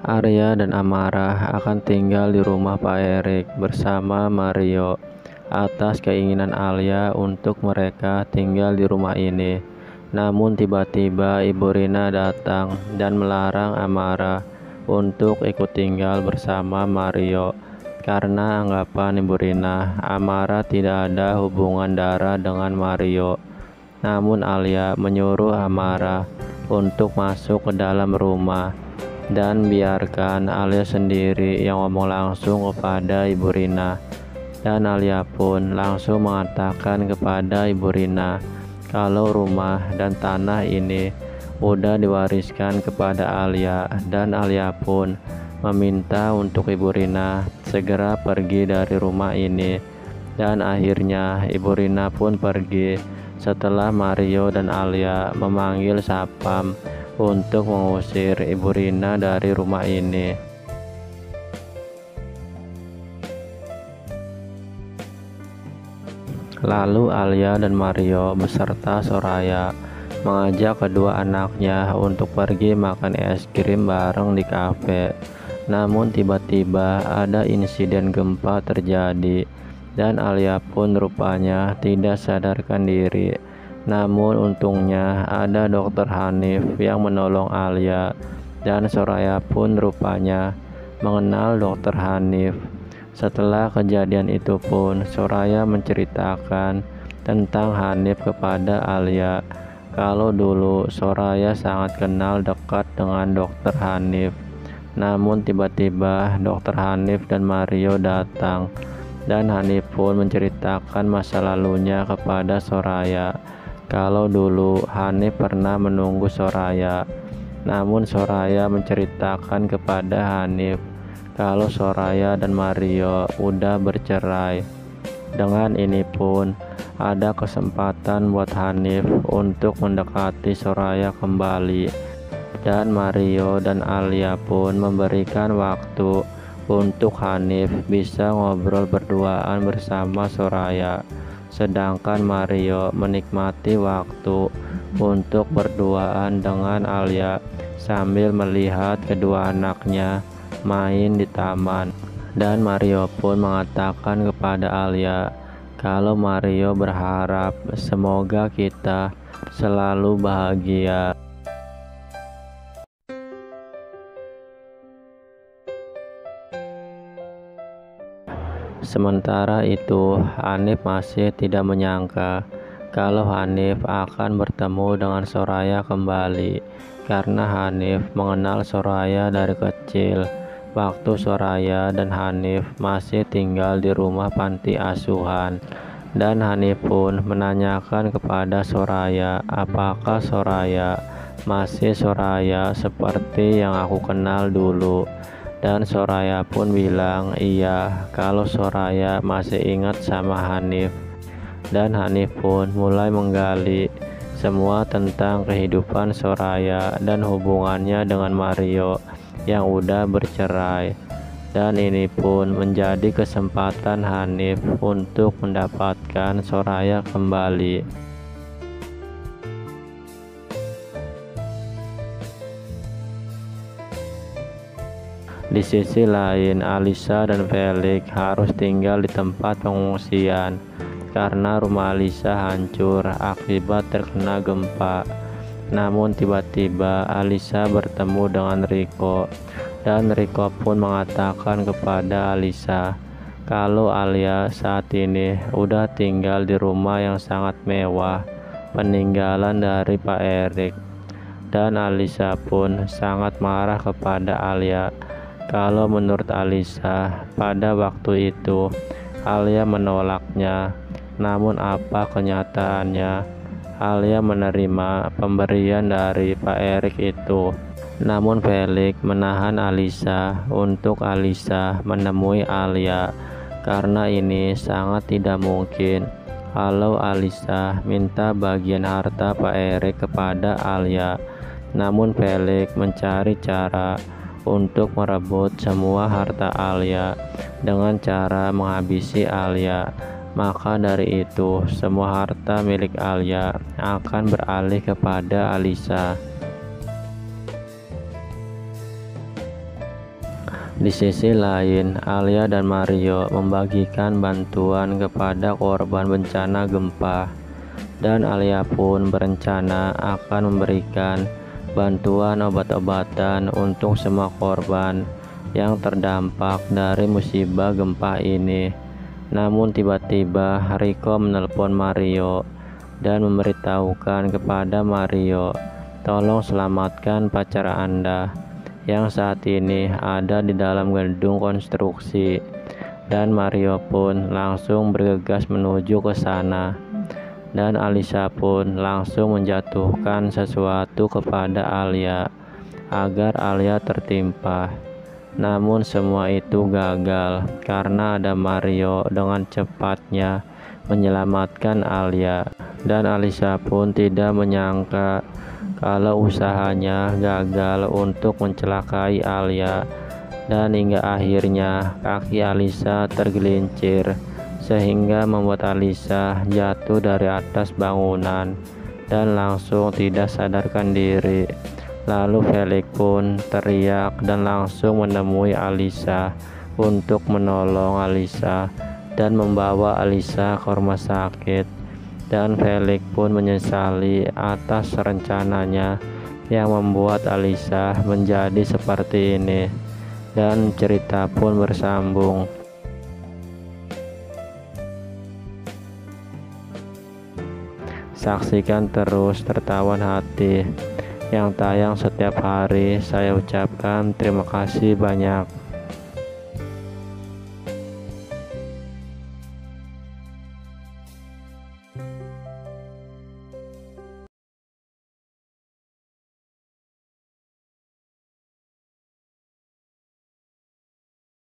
Arya dan Amara akan tinggal di rumah Pak Erik bersama Mario atas keinginan Alia untuk mereka tinggal di rumah ini. Namun tiba-tiba Ibu Rina datang dan melarang Amara untuk ikut tinggal bersama Mario. Karena anggapan Ibu Rina, Amara tidak ada hubungan darah dengan Mario. Namun Alia menyuruh Amara untuk masuk ke dalam rumah dan biarkan Alia sendiri yang ngomong langsung kepada Ibu Rina. Dan Alia pun langsung mengatakan kepada Ibu Rina kalau rumah dan tanah ini udah diwariskan kepada Alia, dan Alia pun meminta untuk Ibu Rina segera pergi dari rumah ini. Dan akhirnya Ibu Rina pun pergi setelah Mario dan Alia memanggil sapam untuk mengusir Ibu Rina dari rumah ini. Lalu Alia dan Mario beserta Soraya mengajak kedua anaknya untuk pergi makan es krim bareng di kafe. Namun tiba-tiba ada insiden gempa terjadi dan Alia pun rupanya tidak sadarkan diri. Namun untungnya ada Dokter Hanif yang menolong Alia, dan Soraya pun rupanya mengenal Dokter Hanif. Setelah kejadian itu pun Soraya menceritakan tentang Hanif kepada Alia, kalau dulu Soraya sangat kenal dekat dengan Dokter Hanif. Namun tiba-tiba Dokter Hanif dan Mario datang, dan Hanif pun menceritakan masa lalunya kepada Soraya, kalau dulu Hanif pernah menunggu Soraya. Namun Soraya menceritakan kepada Hanif kalau Soraya dan Mario udah bercerai. Dengan ini pun ada kesempatan buat Hanif untuk mendekati Soraya kembali, dan Mario dan Alia pun memberikan waktu untuk Hanif bisa ngobrol berduaan bersama Soraya, sedangkan Mario menikmati waktu untuk berduaan dengan Alia sambil melihat kedua anaknya main di taman. Dan Mario pun mengatakan kepada Alia kalau Mario berharap semoga kita selalu bahagia. Sementara itu, Hanif masih tidak menyangka kalau Hanif akan bertemu dengan Soraya kembali, karena Hanif mengenal Soraya dari kecil waktu Soraya dan Hanif masih tinggal di rumah panti asuhan. Dan Hanif pun menanyakan kepada Soraya apakah Soraya masih Soraya seperti yang aku kenal dulu. Dan Soraya pun bilang iya kalau Soraya masih ingat sama Hanif. Dan Hanif pun mulai menggali semua tentang kehidupan Soraya dan hubungannya dengan Mario yang udah bercerai. Dan ini pun menjadi kesempatan Hanif untuk mendapatkan Soraya kembali. Di sisi lain, Alisa dan Felix harus tinggal di tempat pengungsian karena rumah Alisa hancur akibat terkena gempa. Namun tiba-tiba Alisa bertemu dengan Rico, dan Rico pun mengatakan kepada Alisa kalau Alia saat ini udah tinggal di rumah yang sangat mewah peninggalan dari Pak Erik. Dan Alisa pun sangat marah kepada Alia kalau menurut Alisa pada waktu itu Alia menolaknya. Namun apa kenyataannya, Alia menerima pemberian dari Pak Erik itu. Namun Felix menahan Alisa untuk Alisa menemui Alia, karena ini sangat tidak mungkin kalau Alisa minta bagian harta Pak Erik kepada Alia. Namun Felix mencari cara untuk merebut semua harta Alia dengan cara menghabisi Alia. Maka dari itu semua harta milik Alia akan beralih kepada Alisa. Di sisi lain, Alia dan Mario membagikan bantuan kepada korban bencana gempa, dan Alia pun berencana akan memberikan bantuan obat-obatan untuk semua korban yang terdampak dari musibah gempa ini. Namun tiba-tiba Riko menelpon Mario dan memberitahukan kepada Mario, "Tolong selamatkan pacar Anda yang saat ini ada di dalam gedung konstruksi." Dan Mario pun langsung bergegas menuju ke sana. Dan Alisa pun langsung menjatuhkan sesuatu kepada Alia agar Alia tertimpa. Namun semua itu gagal karena ada Mario dengan cepatnya menyelamatkan Alia. Dan Alisa pun tidak menyangka kalau usahanya gagal untuk mencelakai Alia, dan hingga akhirnya kaki Alisa tergelincir sehingga membuat Alisa jatuh dari atas bangunan dan langsung tidak sadarkan diri. Lalu Felix pun teriak dan langsung menemui Alisa untuk menolong Alisa dan membawa Alisa ke rumah sakit. Dan Felix pun menyesali atas rencananya yang membuat Alisa menjadi seperti ini. Dan cerita pun bersambung. Saksikan terus Tertawan Hati yang tayang setiap hari. Saya ucapkan terima kasih banyak.